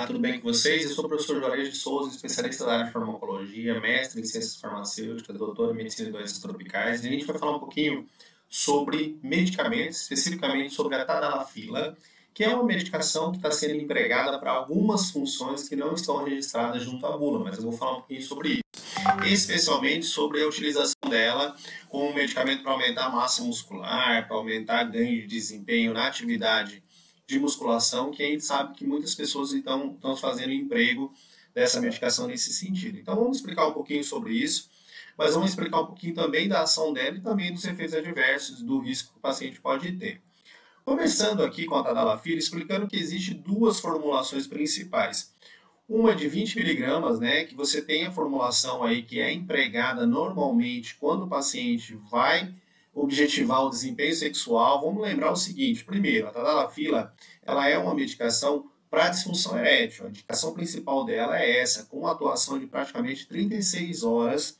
Olá, tudo bem com vocês? Eu sou o professor Juarez de Souza, especialista da área de farmacologia, mestre em ciências farmacêuticas, doutor em medicina e doenças tropicais, e a gente vai falar um pouquinho sobre medicamentos, especificamente sobre a tadalafila, que é uma medicação que está sendo empregada para algumas funções que não estão registradas junto à bula, mas eu vou falar um pouquinho sobre isso, especialmente sobre a utilização dela como um medicamento para aumentar a massa muscular, para aumentar ganho de desempenho na atividade de musculação, que a gente sabe que muitas pessoas estão fazendo emprego dessa medicação nesse sentido. Então vamos explicar um pouquinho sobre isso, mas vamos explicar um pouquinho também da ação dela e também dos efeitos adversos, do risco que o paciente pode ter. Começando aqui com a tadalafila, explicando que existe duas formulações principais. Uma de 20 miligramas, né, que você tem a formulação aí que é empregada normalmente quando o paciente vai objetivar o desempenho sexual. Vamos lembrar o seguinte: primeiro, a tadalafila, ela é uma medicação para disfunção erétil. A indicação principal dela é essa, com atuação de praticamente 36 horas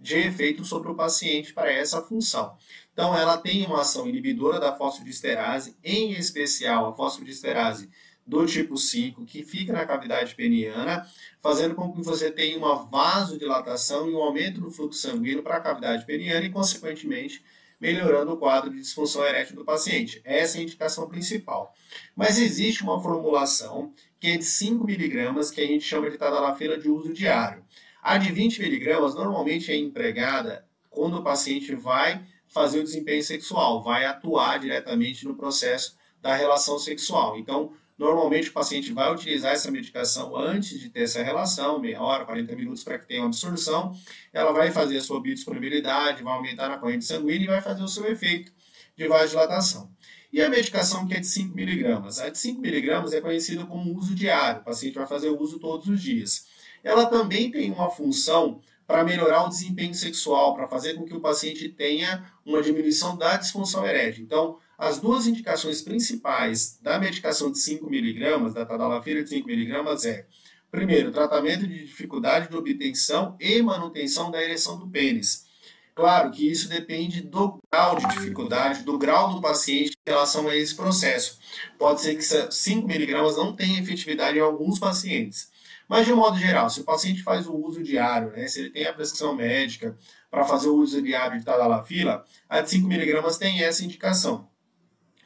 de efeito sobre o paciente para essa função. Então, ela tem uma ação inibidora da fosfodiesterase, em especial a fosfodiesterase do tipo 5, que fica na cavidade peniana, fazendo com que você tenha uma vasodilatação e um aumento do fluxo sanguíneo para a cavidade peniana e, consequentemente, melhorando o quadro de disfunção erétil do paciente. Essa é a indicação principal. Mas existe uma formulação que é de 5 miligramas, que a gente chama de tadalafila de uso diário. A de 20 miligramas normalmente é empregada quando o paciente vai fazer o desempenho sexual, vai atuar diretamente no processo da relação sexual. Então, normalmente o paciente vai utilizar essa medicação antes de ter essa relação, meia hora, 40 minutos para que tenha uma absorção. Ela vai fazer a sua biodisponibilidade, vai aumentar na corrente sanguínea e vai fazer o seu efeito de vasodilatação. E a medicação que é de 5 miligramas? A de 5 miligramas é conhecida como uso diário, o paciente vai fazer o uso todos os dias. Ela também tem uma função para melhorar o desempenho sexual, para fazer com que o paciente tenha uma diminuição da disfunção erétil. Então, as duas indicações principais da medicação de 5 miligramas, da tadalafila de 5 miligramas, é, primeiro, tratamento de dificuldade de obtenção e manutenção da ereção do pênis. Claro que isso depende do grau de dificuldade, do grau do paciente em relação a esse processo. Pode ser que 5 miligramas não tenha efetividade em alguns pacientes. Mas, de um modo geral, se o paciente faz o uso diário, né, se ele tem a prescrição médica para fazer o uso diário de tadalafila, a de 5 miligramas tem essa indicação.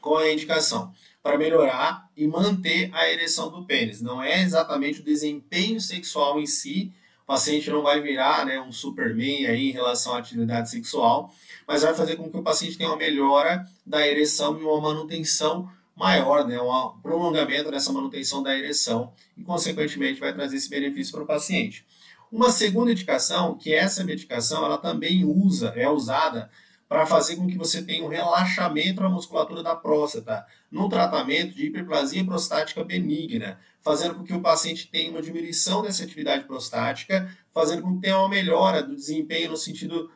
Qual é a indicação? Para melhorar e manter a ereção do pênis. Não é exatamente o desempenho sexual em si, o paciente não vai virar, né, um Superman aí em relação à atividade sexual, mas vai fazer com que o paciente tenha uma melhora da ereção e uma manutenção maior, né, um prolongamento dessa manutenção da ereção e, consequentemente, vai trazer esse benefício para o paciente. Uma segunda indicação, que essa medicação ela também é usada para fazer com que você tenha um relaxamento da musculatura da próstata no tratamento de hiperplasia prostática benigna, fazendo com que o paciente tenha uma diminuição dessa atividade prostática, fazendo com que tenha uma melhora do desempenho no sentido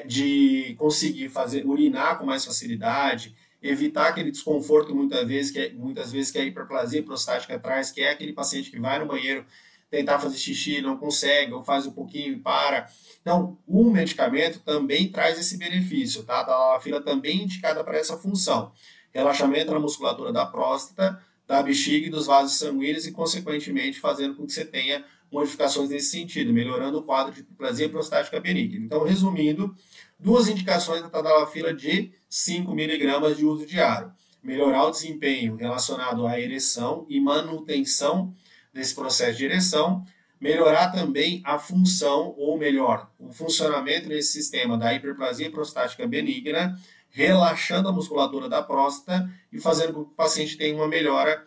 de conseguir urinar com mais facilidade, evitar aquele desconforto muitas vezes que a hiperplasia prostática traz, que é aquele paciente que vai no banheiro tentar fazer xixi, não consegue, ou faz um pouquinho e para. Então, o medicamento também traz esse benefício, tá? A tadalafila também é indicada para essa função. Relaxamento na musculatura da próstata, da bexiga e dos vasos sanguíneos e, consequentemente, fazendo com que você tenha modificações nesse sentido, melhorando o quadro de hiperplasia prostática benigna. Então, resumindo, duas indicações da tadalafila de 5 miligramas de uso diário. Melhorar o desempenho relacionado à ereção e manutenção desse processo de ereção, melhorar também a função, ou melhor, o funcionamento desse sistema da hiperplasia prostática benigna, relaxando a musculatura da próstata e fazendo com que o paciente tenha uma melhora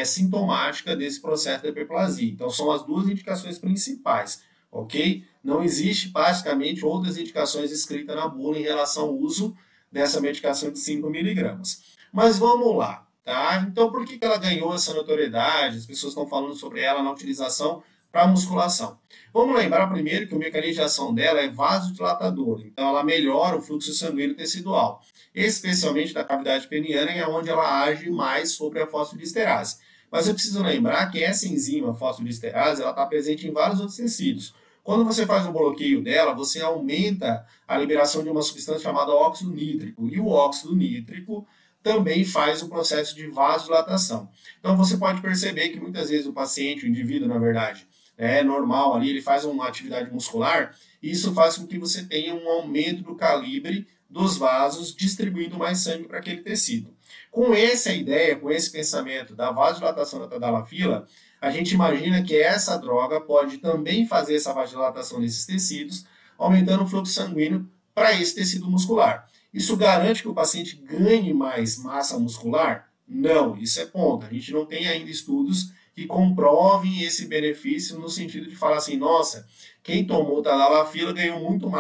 sintomática desse processo da hiperplasia. Então, são as duas indicações principais, ok? Não existe basicamente outras indicações escritas na bula em relação ao uso dessa medicação de 5 miligramas. Mas vamos lá, tá? Então, por que ela ganhou essa notoriedade? As pessoas estão falando sobre ela na utilização para musculação. Vamos lembrar primeiro que o mecanismo de ação dela é vasodilatador, então ela melhora o fluxo sanguíneo tecidual, especialmente da cavidade peniana, é onde ela age mais sobre a fosfodiesterase. Mas eu preciso lembrar que essa enzima fosfodiesterase ela está presente em vários outros tecidos. Quando você faz um bloqueio dela, você aumenta a liberação de uma substância chamada óxido nítrico, e o óxido nítrico também faz o processo de vasodilatação. Então você pode perceber que muitas vezes o paciente, o indivíduo, na verdade, é normal ali, ele faz uma atividade muscular, e isso faz com que você tenha um aumento do calibre dos vasos, distribuindo mais sangue para aquele tecido. Com essa ideia, com esse pensamento da vasodilatação da tadalafila, a gente imagina que essa droga pode também fazer essa vasodilatação desses tecidos, aumentando o fluxo sanguíneo para esse tecido muscular. Isso garante que o paciente ganhe mais massa muscular? Não, isso é ponto. A gente não tem ainda estudos que comprovem esse benefício no sentido de falar assim, nossa, quem tomou tadalafila ganhou muito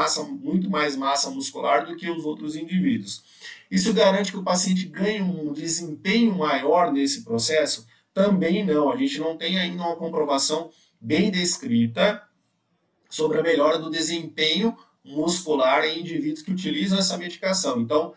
mais massa muscular do que os outros indivíduos. Isso garante que o paciente ganhe um desempenho maior nesse processo? Também não. A gente não tem ainda uma comprovação bem descrita sobre a melhora do desempenho muscular em indivíduos que utilizam essa medicação. Então,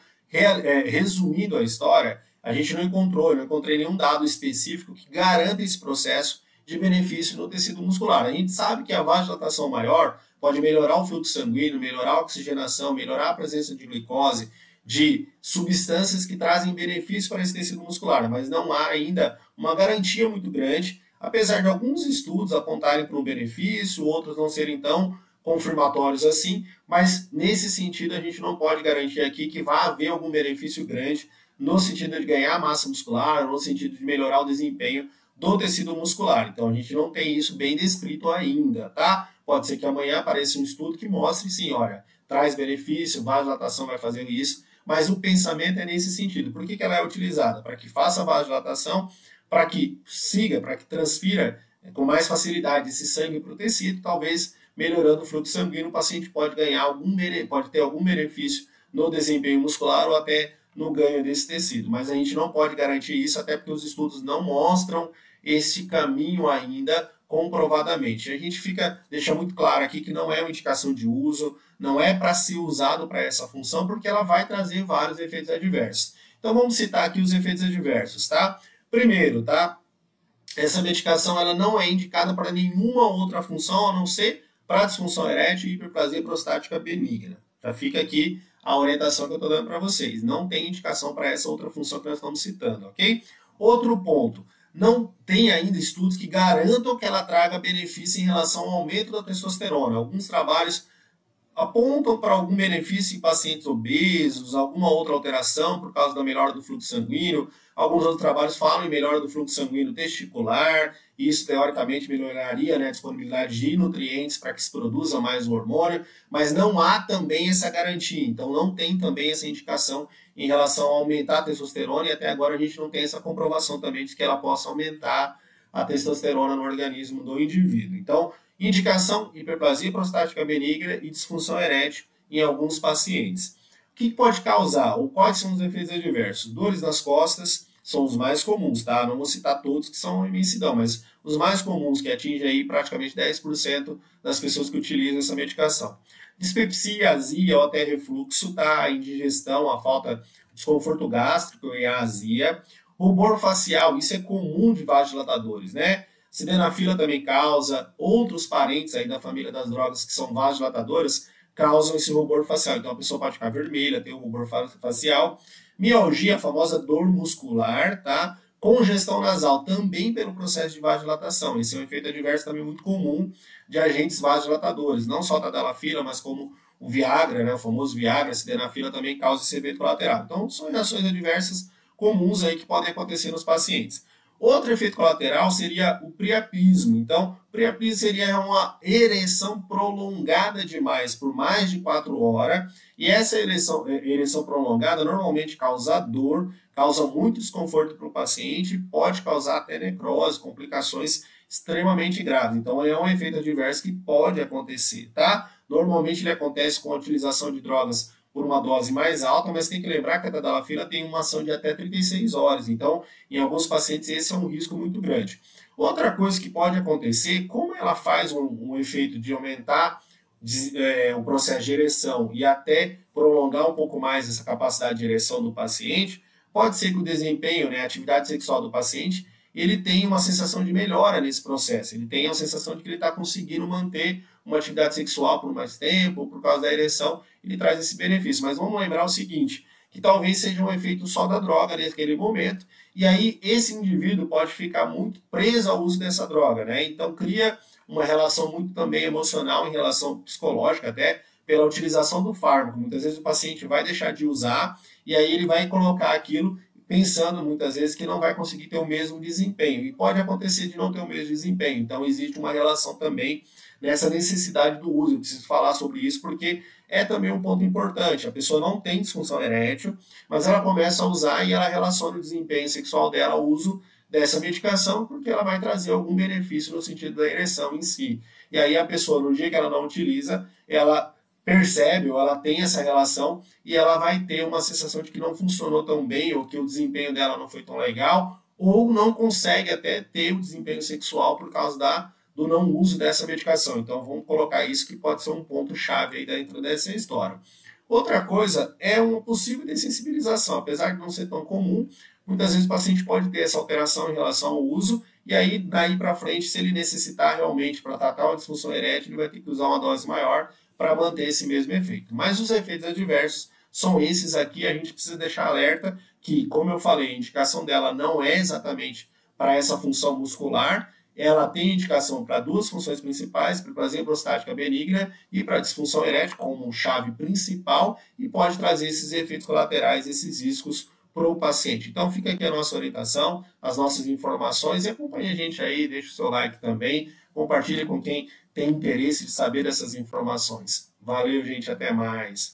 resumindo a história, a gente não encontrei nenhum dado específico que garanta esse processo de benefício no tecido muscular. A gente sabe que a vasodilatação maior pode melhorar o fluxo sanguíneo, melhorar a oxigenação, melhorar a presença de glicose, de substâncias que trazem benefício para esse tecido muscular, mas não há ainda uma garantia muito grande, apesar de alguns estudos apontarem para um benefício, outros não serem tão confirmatórios assim, mas nesse sentido a gente não pode garantir aqui que vai haver algum benefício grande no sentido de ganhar massa muscular, no sentido de melhorar o desempenho do tecido muscular. Então a gente não tem isso bem descrito ainda, tá? Pode ser que amanhã apareça um estudo que mostre, sim, olha, traz benefício, vasodilatação vai fazer isso, mas o pensamento é nesse sentido. Por que ela é utilizada? Para que faça a vasodilatação, para que siga, para que transfira com mais facilidade esse sangue para o tecido, talvez melhorando o fluxo sanguíneo, o paciente pode ter algum benefício no desempenho muscular ou até no ganho desse tecido. Mas a gente não pode garantir isso, até porque os estudos não mostram esse caminho ainda comprovadamente. A gente deixa muito claro aqui que não é uma indicação de uso, não é para ser usado para essa função, porque ela vai trazer vários efeitos adversos. Então vamos citar aqui os efeitos adversos, tá? Primeiro, tá? Essa medicação ela não é indicada para nenhuma outra função, a não ser para disfunção erétil e hiperplasia prostática benigna. Já fica aqui a orientação que eu estou dando para vocês. Não tem indicação para essa outra função que nós estamos citando, ok? Outro ponto. Não tem ainda estudos que garantam que ela traga benefício em relação ao aumento da testosterona. Alguns trabalhos apontam para algum benefício em pacientes obesos, alguma outra alteração por causa da melhora do fluxo sanguíneo. Alguns outros trabalhos falam em melhora do fluxo sanguíneo testicular, e isso teoricamente melhoraria, né, a disponibilidade de nutrientes para que se produza mais o hormônio, mas não há também essa garantia, então não tem também essa indicação em relação a aumentar a testosterona, e até agora a gente não tem essa comprovação também de que ela possa aumentar a testosterona no organismo do indivíduo. Então, indicação, hiperplasia prostática benigna e disfunção erétil em alguns pacientes. O que pode causar, ou quais são os efeitos adversos? Dores nas costas são os mais comuns, tá? Não vou citar todos que são imensidão, mas os mais comuns, que atingem aí praticamente 10% das pessoas que utilizam essa medicação. Dispepsia, azia ou até refluxo, tá? Indigestão, a falta de desconforto gástrico e a azia. Rubor facial, isso é comum de vasodilatadores, né? Sildenafila também causa, outros parentes aí da família das drogas que são vasodilatadoras causam esse rubor facial. Então a pessoa pode ficar vermelha, ter o rubor facial. Mialgia, a famosa dor muscular, tá? Congestão nasal, também pelo processo de vasodilatação. Esse é um efeito adverso também muito comum de agentes vasodilatadores, não só a tadalafila, mas como o Viagra, né? O famoso Viagra, a sildenafila também causa esse efeito colateral. Então são reações adversas comuns aí que podem acontecer nos pacientes. Outro efeito colateral seria o priapismo. Então, priapismo seria uma ereção prolongada demais, por mais de 4 horas. E essa ereção prolongada normalmente causa dor, causa muito desconforto para o paciente, pode causar até necrose, complicações extremamente graves. Então, é um efeito adverso que pode acontecer, tá? Normalmente ele acontece com a utilização de drogas por uma dose mais alta, mas tem que lembrar que a tadalafila tem uma ação de até 36 horas, então em alguns pacientes esse é um risco muito grande. Outra coisa que pode acontecer, como ela faz um efeito de aumentar o processo de ereção e até prolongar um pouco mais essa capacidade de ereção do paciente, pode ser que o desempenho, né, a atividade sexual do paciente, ele tenha uma sensação de melhora nesse processo, ele tem a sensação de que ele está conseguindo manter uma atividade sexual por mais tempo, por causa da ereção, ele traz esse benefício. Mas vamos lembrar o seguinte, que talvez seja um efeito só da droga naquele momento, e aí esse indivíduo pode ficar muito preso ao uso dessa droga, né? Então cria uma relação muito também emocional, em relação psicológica até, pela utilização do fármaco. Muitas vezes o paciente vai deixar de usar e aí ele vai colocar aquilo pensando muitas vezes que não vai conseguir ter o mesmo desempenho. E pode acontecer de não ter o mesmo desempenho. Então existe uma relação também nessa necessidade do uso. Eu preciso falar sobre isso porque é também um ponto importante. A pessoa não tem disfunção erétil, mas ela começa a usar e ela relaciona o desempenho sexual dela ao uso dessa medicação, porque ela vai trazer algum benefício no sentido da ereção em si. E aí a pessoa, no dia que ela não utiliza, ela percebe ou ela tem essa relação e ela vai ter uma sensação de que não funcionou tão bem ou que o desempenho dela não foi tão legal ou não consegue até ter o desempenho sexual por causa do não uso dessa medicação. Então vamos colocar isso que pode ser um ponto-chave aí dentro dessa história. Outra coisa é uma possível dessensibilização, apesar de não ser tão comum, muitas vezes o paciente pode ter essa alteração em relação ao uso, e aí daí para frente, se ele necessitar realmente para tratar uma disfunção erétil, ele vai ter que usar uma dose maior para manter esse mesmo efeito. Mas os efeitos adversos são esses aqui, a gente precisa deixar alerta que, como eu falei, a indicação dela não é exatamente para essa função muscular, ela tem indicação para duas funções principais, para hiperplasia prostática benigna e para disfunção erétil como chave principal e pode trazer esses efeitos colaterais, esses riscos para o paciente. Então fica aqui a nossa orientação, as nossas informações e acompanhe a gente aí, deixe o seu like também, compartilhe com quem tem interesse de saber dessas informações. Valeu, gente, até mais.